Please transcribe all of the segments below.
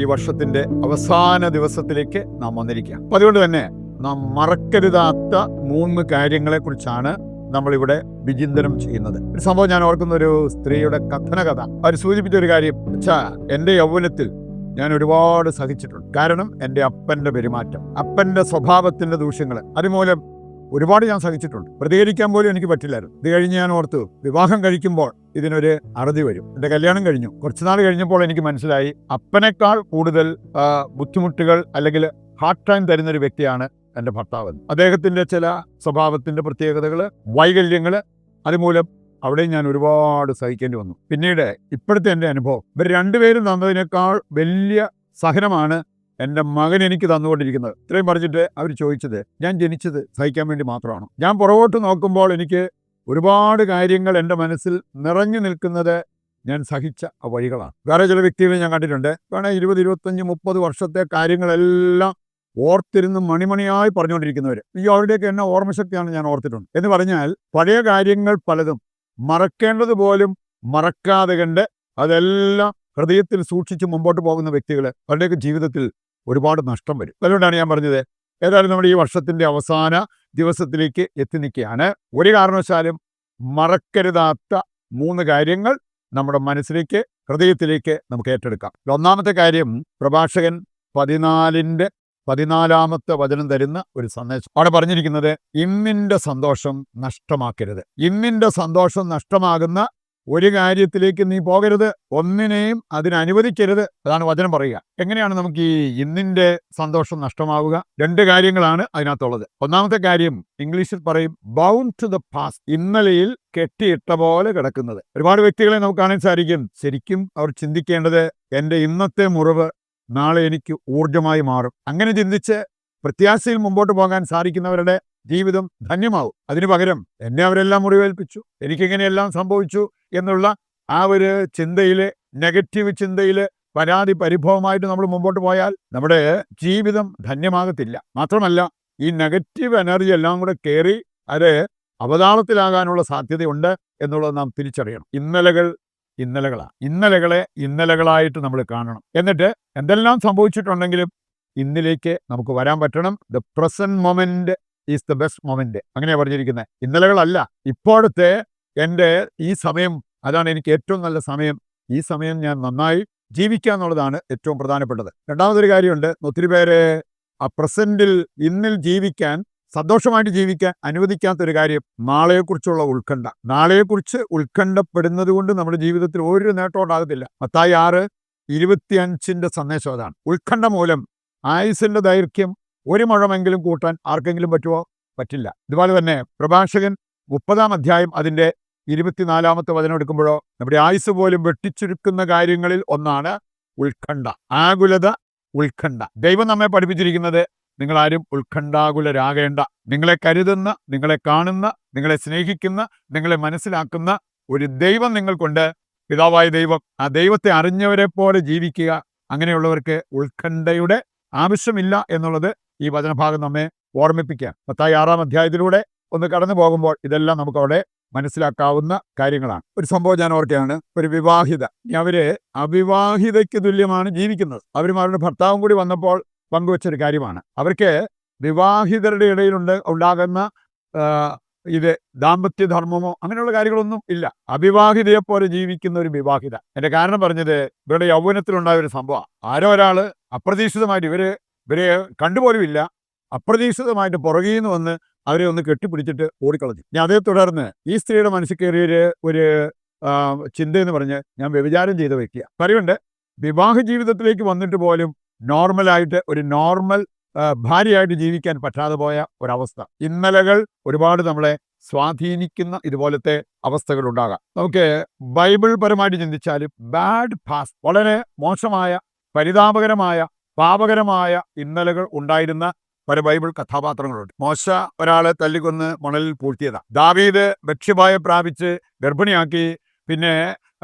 ഈ വർഷത്തിന്റെ അവസാന ദിവസത്തിലേക്ക് നാം വന്നിരിക്കുക. അപ്പൊ അതുകൊണ്ട് തന്നെ നാം മറക്കരുതാത്ത 3 കാര്യങ്ങളെ കുറിച്ചാണ് നമ്മളിവിടെ വിചിന്തനം ചെയ്യുന്നത്. ഒരു സംഭവം ഞാൻ ഓർക്കുന്ന ഒരു സ്ത്രീയുടെ കഥനകഥ. അവർ സൂചിപ്പിച്ച ഒരു കാര്യം, എൻ്റെ യൗവനത്തിൽ ഞാൻ ഒരുപാട് സഹിച്ചിട്ടുണ്ട്. കാരണം എൻ്റെ അപ്പൻ്റെ പെരുമാറ്റം, അപ്പൻ്റെ സ്വഭാവത്തിന്റെ ദൂഷ്യങ്ങൾ, അതുമൂലം ഒരുപാട് ഞാൻ സഹിച്ചിട്ടുണ്ട്. പ്രതികരിക്കാൻ പോലും എനിക്ക് പറ്റില്ലായിരുന്നു. ഇത് കഴിഞ്ഞ് ഞാൻ ഓർത്തു, വിവാഹം കഴിക്കുമ്പോൾ ഇതിനൊരു അറുതി വരും. എൻ്റെ കല്യാണം കഴിഞ്ഞു. കുറച്ചുനാൾ കഴിഞ്ഞപ്പോൾ എനിക്ക് മനസ്സിലായി, അപ്പനേക്കാൾ കൂടുതൽ ബുദ്ധിമുട്ടുകൾ അല്ലെങ്കിൽ ഹാർഡ് ടൈം തരുന്നൊരു വ്യക്തിയാണ് എൻ്റെ ഭർത്താവ്. അദ്ദേഹത്തിൻ്റെ ചില സ്വഭാവത്തിൻ്റെ പ്രത്യേകതകൾ, വൈകല്യങ്ങൾ, അതുമൂലം അവിടെയും ഞാൻ ഒരുപാട് സഹിക്കേണ്ടി വന്നു. പിന്നീട് ഇപ്പോഴത്തെ എൻ്റെ അനുഭവം, ഇവർ രണ്ടുപേരും തന്നതിനേക്കാൾ വലിയ സഹനമാണ് എൻ്റെ മകൻ എനിക്ക് തന്നുകൊണ്ടിരിക്കുന്നത്. ഇത്രയും പറഞ്ഞിട്ട് അവർ ചോദിച്ചത്, ഞാൻ ജനിച്ചത് സഹിക്കാൻ വേണ്ടി മാത്രമാണോ? ഞാൻ പുറകോട്ട് നോക്കുമ്പോൾ എനിക്ക് ഒരുപാട് കാര്യങ്ങൾ എൻ്റെ മനസ്സിൽ നിറഞ്ഞു നിൽക്കുന്നത് ഞാൻ സഹിച്ച വഴികളാണ്. വേറെ ചില വ്യക്തികളെ ഞാൻ കണ്ടിട്ടുണ്ട്, കാരണം 20, 25, 30 വർഷത്തെ കാര്യങ്ങളെല്ലാം ഓർത്തിരുന്ന് മണിമണിയായി പറഞ്ഞുകൊണ്ടിരിക്കുന്നവർ. അവരുടെയൊക്കെ എന്നെ ഓർമ്മശക്തിയാണ് ഞാൻ ഓർത്തിട്ടുണ്ട്. എന്ന് പറഞ്ഞാൽ പഴയ കാര്യങ്ങൾ പലതും മറക്കേണ്ടത് പോലും മറക്കാതെ കണ്ട് അതെല്ലാം ഹൃദയത്തിൽ സൂക്ഷിച്ച് മുമ്പോട്ട് പോകുന്ന വ്യക്തികൾ, അവരുടെയൊക്കെ ജീവിതത്തിൽ ഒരുപാട് നഷ്ടം വരും. അതുകൊണ്ടാണ് ഞാൻ പറഞ്ഞത്, ഏതായാലും നമ്മുടെ ഈ വർഷത്തിന്റെ അവസാന ദിവസത്തിലേക്ക് എത്തി നിൽക്കുകയാണ്. ഒരു കാരണവശാലും മറക്കരുതാത്ത 3 കാര്യങ്ങൾ നമ്മുടെ മനസ്സിലേക്ക്, ഹൃദയത്തിലേക്ക് നമുക്ക് ഏറ്റെടുക്കാം. ഒന്നാമത്തെ കാര്യം, പ്രഭാഷകൻ 14-ാമത്തെ വചനം തരുന്ന ഒരു സന്ദേശം. അവിടെ പറഞ്ഞിരിക്കുന്നത്, ഇന്നിന്റെ സന്തോഷം നഷ്ടമാക്കരുത്. ഇന്നിന്റെ സന്തോഷം നഷ്ടമാകുന്ന ഒരു കാര്യത്തിലേക്ക് നീ പോകരുത്, ഒന്നിനെയും അതിനനുവദിക്കരുത്. അതാണ് വചനം പറയുക. എങ്ങനെയാണ് നമുക്ക് ഈ ഇന്നിന്റെ സന്തോഷം നഷ്ടമാവുക? 2 കാര്യങ്ങളാണ് അതിനകത്തുള്ളത്. ഒന്നാമത്തെ കാര്യം ഇംഗ്ലീഷിൽ പറയും ബൗണ്ട് ടു ദ പാസ്റ്റ്, ഇന്നലെയിൽ കെട്ടിയിട്ട പോലെ കിടക്കുന്നത്. ഒരുപാട് വ്യക്തികളെ നമുക്ക് കാണാൻ സാധിക്കും, ശരിക്കും അവർ ചിന്തിക്കേണ്ടത്, എൻ്റെ ഇന്നത്തെ മുറിവ് നാളെ എനിക്ക് ഊർജമായി മാറും. അങ്ങനെ ചിന്തിച്ച് പ്രത്യാശയിൽ മുമ്പോട്ട് പോകാൻ സാധിക്കുന്നവരുടെ ജീവിതം ധന്യമാവും. അതിനു പകരം എന്നെ അവരെല്ലാം മുറിവേൽപ്പിച്ചു, എനിക്കിങ്ങനെയെല്ലാം സംഭവിച്ചു എന്നുള്ള ആ ഒരു ചിന്തയില്, നെഗറ്റീവ് ചിന്തയില്, പരാതി പരിഭവമായിട്ട് നമ്മൾ മുമ്പോട്ട് പോയാൽ നമ്മുടെ ജീവിതം ധന്യമാകത്തില്ല. മാത്രമല്ല, ഈ നെഗറ്റീവ് എനർജി എല്ലാം കൂടെ കയറി അത് അവതാളത്തിലാകാനുള്ള സാധ്യതയുണ്ട് എന്നുള്ളത് നാം തിരിച്ചറിയണം. ഇന്നലകളാണ്. ഇന്നലകളെ ഇന്നലകളായിട്ട് നമ്മൾ കാണണം. എന്നിട്ട് എന്തെല്ലാം സംഭവിച്ചിട്ടുണ്ടെങ്കിലും ഇന്നിലേക്ക് നമുക്ക് വരാൻ പറ്റണം. The present moment is the best moment, അങ്ങനെയാണ് പറഞ്ഞിരിക്കുന്നത്. ഇന്നലകളല്ല, ഇപ്പോഴത്തെ എൻ്റെ ഈ സമയം, അതാണ് എനിക്ക് ഏറ്റവും നല്ല സമയം. ഈ സമയം ഞാൻ നന്നായി ജീവിക്കുക എന്നുള്ളതാണ് ഏറ്റവും പ്രധാനപ്പെട്ടത്. രണ്ടാമതൊരു കാര്യമുണ്ട്, ഒത്തിരി പേരെ ആ പ്രസന്റിൽ, ഇന്നിൽ ജീവിക്കാൻ, സന്തോഷമായിട്ട് ജീവിക്കാൻ അനുവദിക്കാത്തൊരു കാര്യം, നാളെയെക്കുറിച്ചുള്ള ഉത്കണ്ഠ. നാളെയെക്കുറിച്ച് ഉത്കണ്ഠപ്പെടുന്നത് കൊണ്ട് നമ്മുടെ ജീവിതത്തിൽ ഒരു നേട്ടം ഉണ്ടാകത്തില്ല. മത്തായി 6:25 സന്ദേശം അതാണ്. ഉത്കണ്ഠ മൂലം ആയുസിന്റെ ദൈർഘ്യം 1 മുഴമെങ്കിലും കൂട്ടാൻ ആർക്കെങ്കിലും പറ്റുമോ? പറ്റില്ല. ഇതുപോലെ തന്നെ പ്രഭാഷകൻ 30-ാം അധ്യായം അതിൻ്റെ 24-ാമത്തെ വചനം എടുക്കുമ്പോഴോ, നമ്മുടെ ആയുസ് പോലും വെട്ടിച്ചുരുക്കുന്ന കാര്യങ്ങളിൽ ഒന്നാണ് ഉത്കണ്ഠ, ആകുലത, ഉത്കണ്ഠ. ദൈവം നമ്മെ പഠിപ്പിച്ചിരിക്കുന്നത്, നിങ്ങളാരും ഉത്കണ്ഠാകുലരാകേണ്ട. നിങ്ങളെ കരുതുന്ന, നിങ്ങളെ കാണുന്ന, നിങ്ങളെ സ്നേഹിക്കുന്ന, നിങ്ങളെ മനസ്സിലാക്കുന്ന ഒരു ദൈവം നിങ്ങൾക്കുണ്ട്, പിതാവായ ദൈവം. ആ ദൈവത്തെ അറിഞ്ഞവരെ പോലെ ജീവിക്കുക. അങ്ങനെയുള്ളവർക്ക് ഉത്കണ്ഠയുടെ ആവശ്യമില്ല എന്നുള്ളത് ഈ വചനഭാഗം നമ്മെ ഓർമ്മിപ്പിക്കുക. മത്തായി 6-ാം അധ്യായത്തിലൂടെ ഒന്ന് കടന്നു പോകുമ്പോൾ ഇതെല്ലാം നമുക്ക് അവിടെ മനസ്സിലാക്കാവുന്ന കാര്യങ്ങളാണ്. ഒരു സംഭവം ഞാൻ ഓർക്കുകയാണ്, ഒരു വിവാഹിത, അവര് അവിവാഹിതയ്ക്ക് തുല്യമാണ് ജീവിക്കുന്നത്. അവരും അവരുടെ ഭർത്താവും കൂടി വന്നപ്പോൾ പങ്കുവച്ചൊരു കാര്യമാണ്. അവർക്ക് വിവാഹിതരുടെ ഉണ്ടാകുന്ന ഇത് ദാമ്പത്യധർമ്മമോ അങ്ങനെയുള്ള കാര്യങ്ങളൊന്നും ഇല്ല. അവിവാഹിതയെ പോലെ ജീവിക്കുന്ന ഒരു വിവാഹിത. എൻ്റെ കാരണം പറഞ്ഞത്, ഇവരുടെ യൗവനത്തിലുണ്ടായ ഒരു സംഭവം. ആരോ ഒരാൾ അപ്രതീക്ഷിതമായിട്ട്, ഇവരെ കണ്ടുപോലുമില്ല, അപ്രതീക്ഷിതമായിട്ട് പുറകിൽ നിന്ന് വന്ന് അവരെ ഒന്ന് കെട്ടിപ്പിടിച്ചിട്ട് ഓടിക്കളഞ്ഞു. ഞാൻ അതേ തുടർന്ന് ഈ സ്ത്രീയുടെ മനസ്സിൽ കയറിയൊരു ചിന്തയെന്ന് പറഞ്ഞ്, ഞാൻ വ്യഭിചാരം ചെയ്ത വ്യക്തിയാണ്. പറയുന്നുണ്ട്, വിവാഹ ജീവിതത്തിലേക്ക് വന്നിട്ട് പോലും നോർമലായിട്ട് ഒരു നോർമൽ ഭാര്യയായിട്ട് ജീവിക്കാൻ പറ്റാതെ പോയ ഒരവസ്ഥ. ഇന്നലകൾ ഒരുപാട് നമ്മളെ സ്വാധീനിക്കുന്ന ഇതുപോലത്തെ അവസ്ഥകൾ ഉണ്ടാകാം. നമുക്ക് ബൈബിൾ പരമായിട്ട് ചിന്തിച്ചാലും ബാഡ് പാസ്റ്റ്, വളരെ മോശമായ, പരിതാപകരമായ, പാപകരമായ ഇന്നലകൾ ഉണ്ടായിരുന്ന പല ബൈബിൾ കഥാപാത്രങ്ങളുണ്ട്. മോശ ഒരാളെ തല്ലിക്കൊന്ന് മണലിൽ പൂഴ്ത്തിയതാണ്. ദാവീദ് ബത്ശബയെ പ്രാപിച്ച് ഗർഭിണിയാക്കി. പിന്നെ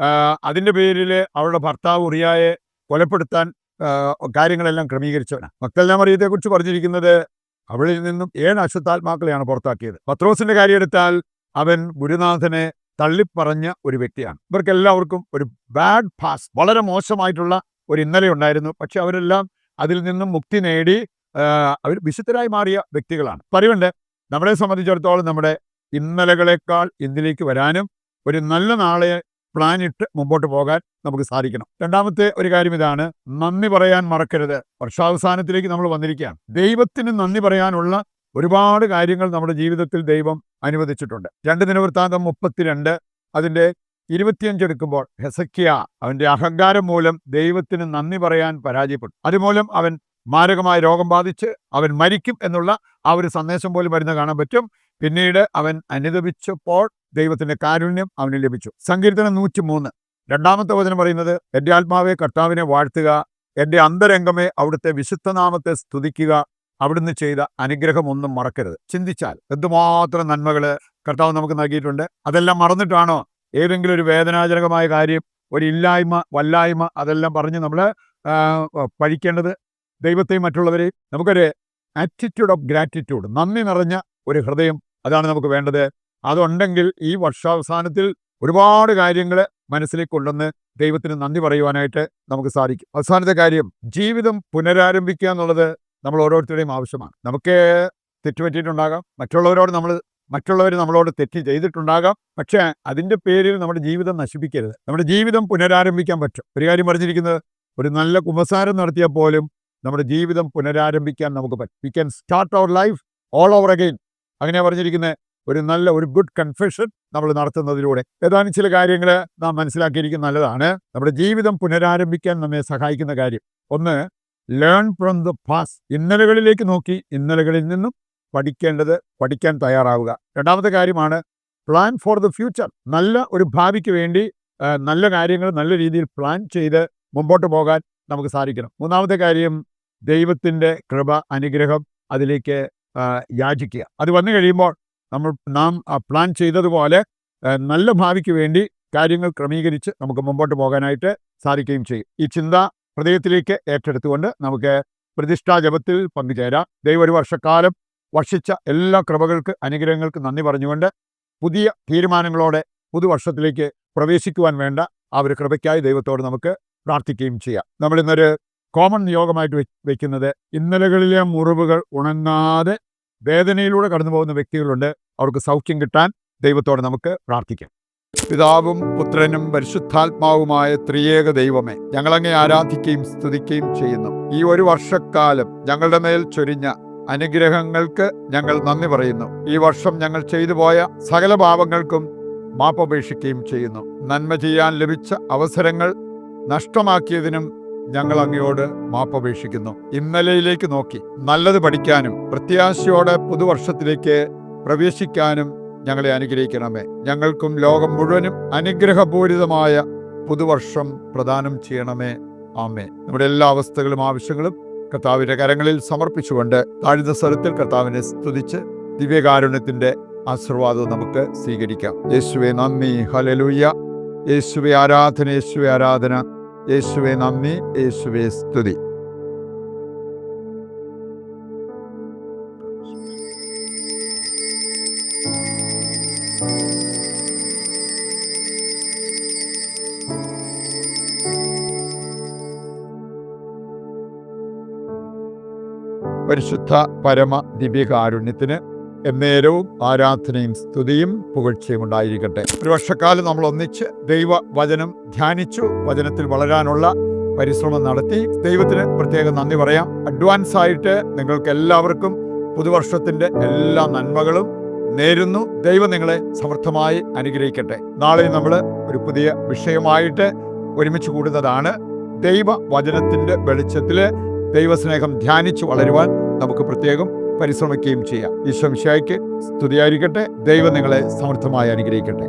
അതിൻ്റെ പേരിൽ അവളുടെ ഭർത്താവ് ഉറിയായെ കൊലപ്പെടുത്താൻ കാര്യങ്ങളെല്ലാം ക്രമീകരിച്ചവനാണ്. മഗ്ദലന മറിയത്തെക്കുറിച്ച് പറഞ്ഞിരിക്കുന്നത്, അവളിൽ നിന്നും 7 അശുദ്ധാത്മാക്കളെയാണ് പുറത്താക്കിയത്. പത്രോസിന്റെ കാര്യം എടുത്താൽ, അവൻ ഗുരുനാഥനെ തള്ളിപ്പറഞ്ഞ ഒരു വ്യക്തിയാണ്. ഇവർക്കെല്ലാവർക്കും ഒരു ബാഡ് പാസ്റ്റ്, വളരെ മോശമായിട്ടുള്ള ഒരു ഇന്നലെ ഉണ്ടായിരുന്നു. പക്ഷെ അവരെല്ലാം അതിൽ നിന്നും മുക്തി നേടി അവർ വിശുദ്ധരായി മാറിയ വ്യക്തികളാണ്. പറയുന്നുണ്ട്, നമ്മളെ സംബന്ധിച്ചിടത്തോളം നമ്മുടെ ഇന്നലകളെക്കാൾ ഇന്നിലേക്ക് വരാനും ഒരു നല്ല നാളെ പ്ലാൻ ഇട്ട് മുമ്പോട്ട് പോകാൻ നമുക്ക് സാധിക്കണം. രണ്ടാമത്തെ ഒരു കാര്യം ഇതാണ്, നന്ദി പറയാൻ മറക്കരുത്. വർഷാവസാനത്തിലേക്ക് നമ്മൾ വന്നിരിക്കുകയാണ്. ദൈവത്തിന് നന്ദി പറയാനുള്ള ഒരുപാട് കാര്യങ്ങൾ നമ്മുടെ ജീവിതത്തിൽ ദൈവം അനുവദിച്ചിട്ടുണ്ട്. 2 ദിനവൃത്താന്തം 32 അതിൻ്റെ 25 എടുക്കുമ്പോൾ ഹെസക്കിയ അവൻ്റെ അഹങ്കാരം മൂലം ദൈവത്തിന് നന്ദി പറയാൻ പരാജയപ്പെട്ടു. അതുമൂലം അവൻ മാരകമായ രോഗം ബാധിച്ച് അവൻ മരിക്കും എന്നുള്ള ആ ഒരു സന്ദേശം പോലും വരുന്ന കാണാൻ പറ്റും. പിന്നീട് അവൻ അനുദപിച്ചപ്പോൾ ദൈവത്തിന്റെ കാരുണ്യം അവന് ലഭിച്ചു. സങ്കീർത്തനം 103 രണ്ടാമത്തെ വചനം പറയുന്നത്, എൻ്റെ ആത്മാവെ കർത്താവിനെ വാഴ്ത്തുക, എൻ്റെ അന്തരംഗമേ അവിടുത്തെ വിശുദ്ധനാമത്തെ സ്തുതിക്കുക, അവിടുന്ന് ചെയ്ത അനുഗ്രഹം ഒന്നും മറക്കരുത്. ചിന്തിച്ചാൽ എന്തുമാത്രം നന്മകള് കർത്താവ് നമുക്ക് നൽകിയിട്ടുണ്ട്. അതെല്ലാം മറന്നിട്ടാണോ ഏതെങ്കിലും ഒരു വേദനാജനകമായ കാര്യം, ഒരു ഇല്ലായ്മ വല്ലായ്മ അതെല്ലാം പറഞ്ഞ് നമ്മൾ പഴിക്കേണ്ടത്? ദൈവത്തെയും മറ്റുള്ളവരെയും നമുക്കൊരു ആറ്റിറ്റ്യൂഡ് ഓഫ് ഗ്രാറ്റിറ്റ്യൂഡ്, നന്ദി നിറഞ്ഞ ഒരു ഹൃദയം, അതാണ് നമുക്ക് വേണ്ടത്. അതുണ്ടെങ്കിൽ ഈ വർഷാവസാനത്തിൽ ഒരുപാട് കാര്യങ്ങൾ മനസ്സിലേക്ക് കൊണ്ടുവന്ന് ദൈവത്തിന് നന്ദി പറയുവാനായിട്ട് നമുക്ക് സാധിക്കും. അവസാനത്തെ കാര്യം, ജീവിതം പുനരാരംഭിക്കുക എന്നുള്ളത് നമ്മൾ ഓരോരുത്തരുടെയും ആവശ്യമാണ്. നമുക്ക് തെറ്റുപറ്റിയിട്ടുണ്ടാകാം, മറ്റുള്ളവർ നമ്മളോട് തെറ്റ് ചെയ്തിട്ടുണ്ടാകാം. പക്ഷേ അതിൻ്റെ പേരിൽ നമ്മുടെ ജീവിതം നശിപ്പിക്കരുത്. നമ്മുടെ ജീവിതം പുനരാരംഭിക്കാൻ പറ്റും. ഒരു കാര്യം പറഞ്ഞിരിക്കുന്നത്, ഒരു നല്ല കുമ്പസാരം നടത്തിയാൽ പോലും നമ്മുടെ ജീവിതം പുനരാരംഭിക്കാൻ നമുക്ക് പറ്റും. We can start our life all over again. അങ്ങനെ പറഞ്ഞിരിക്കുന്നത്, ഒരു ഗുഡ് കൺഫെഷൻ നമ്മൾ നടത്തുന്നതിലൂടെ ഏതാനും ചില കാര്യങ്ങൾ നാം മനസ്സിലാക്കിയിരിക്കുന്നത് നല്ലതാണ്. നമ്മുടെ ജീവിതം പുനരാരംഭിക്കാൻ നമ്മെ സഹായിക്കുന്ന കാര്യം ഒന്ന്, ലേൺ ഫ്രം ദ പാസ്റ്റ്. ഇന്നലകളിലേക്ക് നോക്കി ഇന്നലകളിൽ നിന്നും പഠിക്കാൻ തയ്യാറാവുക. രണ്ടാമത്തെ കാര്യമാണ് പ്ലാൻ ഫോർ ദ ഫ്യൂച്ചർ. നല്ല ഒരു ഭാവിക്ക് വേണ്ടി നല്ല കാര്യങ്ങൾ നല്ല രീതിയിൽ പ്ലാൻ ചെയ്ത് മുമ്പോട്ട് പോകാൻ നമുക്ക് സാധിക്കണം. മൂന്നാമത്തെ കാര്യം, ദൈവത്തിൻ്റെ കൃപ അനുഗ്രഹം അതിലേക്ക് യാചിക്കുക. അത് വന്നു കഴിയുമ്പോൾ നാം പ്ലാൻ ചെയ്തതുപോലെ നല്ല ഭാവിക്ക് വേണ്ടി കാര്യങ്ങൾ ക്രമീകരിച്ച് നമുക്ക് മുമ്പോട്ട് പോകാനായിട്ട് സാധിക്കുകയും ചെയ്യും. ഈ ചിന്ത ഹൃദയത്തിലേക്ക് ഏറ്റെടുത്തുകൊണ്ട് നമുക്ക് പ്രതിഷ്ഠാ ജപത്തിൽ പങ്കുചേരാം. ദൈവം ഒരു വർഷക്കാലം വർഷിച്ച എല്ലാ കൃപകൾക്ക് അനുഗ്രഹങ്ങൾക്ക് നന്ദി പറഞ്ഞുകൊണ്ട് പുതിയ തീരുമാനങ്ങളോടെ പുതുവർഷത്തിലേക്ക് പ്രവേശിക്കുവാൻ വേണ്ട ആ ഒരു കൃപയ്ക്കായി ദൈവത്തോട് നമുക്ക് പ്രാർത്ഥിക്കുകയും ചെയ്യാം. നമ്മളിന്നൊരു കോമൺ നിയോഗമായിട്ട് വയ്ക്കുന്നത്, ഇന്നലകളിലെ മുറിവുകൾ ഉണങ്ങാതെ വേദനയിലൂടെ കടന്നു പോകുന്ന വ്യക്തികളുണ്ട്. അവർക്ക് സൗഖ്യം കിട്ടാൻ ദൈവത്തോട് നമുക്ക് പ്രാർത്ഥിക്കാം. പിതാവും പുത്രനും പരിശുദ്ധാത്മാവുമായ ത്രിയേക ദൈവമേ, ഞങ്ങളങ്ങേ ആരാധിക്കുകയും സ്തുതിക്കുകയും ചെയ്യുന്നു. ഈ ഒരു വർഷക്കാലം ഞങ്ങളുടെ മേൽ ചൊരിഞ്ഞ അനുഗ്രഹങ്ങൾക്ക് ഞങ്ങൾ നന്ദി പറയുന്നു. ഈ വർഷം ഞങ്ങൾ ചെയ്തു പോയ സകല പാപങ്ങൾക്കും മാപ്പപേക്ഷിക്കുകയും ചെയ്യുന്നു. നന്മ ചെയ്യാൻ ലഭിച്ച അവസരങ്ങൾ നഷ്ടമാക്കിയതിനും ഞങ്ങൾ അങ്ങയോട് മാപ്പപേക്ഷിക്കുന്നു. ഇന്നലയിലേക്ക് നോക്കി നല്ലത് പഠിക്കാനും പ്രത്യാശയോടെ പുതുവർഷത്തിലേക്ക് പ്രവേശിക്കാനും ഞങ്ങളെ അനുഗ്രഹിക്കണമേ. ഞങ്ങൾക്കും ലോകം മുഴുവനും അനുഗ്രഹപൂരിതമായ പുതുവർഷം പ്രദാനം ചെയ്യണമേ. ആമേൻ. നമ്മുടെ എല്ലാ അവസ്ഥകളും ആവശ്യങ്ങളും കർത്താവിന്റെ കരങ്ങളിൽ സമർപ്പിച്ചുകൊണ്ട് താഴ്ന്ന സ്വരത്തിൽ കർത്താവിനെ സ്തുതിച്ച് ദിവ്യകാരുണ്യത്തിന്റെ ആശീർവാദം നമുക്ക് സ്വീകരിക്കാം. യേശുവേ നന്ദി, ഹല്ലേലൂയ. യേശുവേ ആരാധന, യേശുവേ ആരാധന, യേശുവേ നന്ദി, യേശുവേ സ്തുതി. പരിശുദ്ധ പരമ ദിവ്യകാരുണ്യത്തിന് എന്നേരവും ആരാധനയും സ്തുതിയും പുകഴ്ചയും ഉണ്ടായിരിക്കട്ടെ. ഒരു വർഷക്കാലം നമ്മൾ ഒന്നിച്ച് ദൈവവചനം ധ്യാനിച്ചു, വചനത്തിൽ വളരാനുള്ള പരിശ്രമം നടത്തി. ദൈവത്തിന് പ്രത്യേകം നന്ദി പറയാം. അഡ്വാൻസ് ആയിട്ട് നിങ്ങൾക്ക് എല്ലാവർക്കും പുതുവർഷത്തിൻ്റെ എല്ലാ നന്മകളും നേരുന്നു. ദൈവം നിങ്ങളെ സമർത്ഥമായി അനുഗ്രഹിക്കട്ടെ. നാളെ നമ്മൾ ഒരു പുതിയ വിഷയമായിട്ട് ഒരുമിച്ച് കൂടുന്നതാണ്. ദൈവവചനത്തിൻ്റെ വെളിച്ചത്തിൽ ദൈവസ്നേഹം ധ്യാനിച്ചു വളരുവാൻ നമുക്ക് പ്രത്യേകം പരിശ്രമിക്കുകയും ചെയ്യാം. ഈശോ മിശിഹായ്ക്ക് സ്തുതിയായിരിക്കട്ടെ. ദൈവം നിങ്ങളെ സമർത്ഥമായി അനുഗ്രഹിക്കട്ടെ.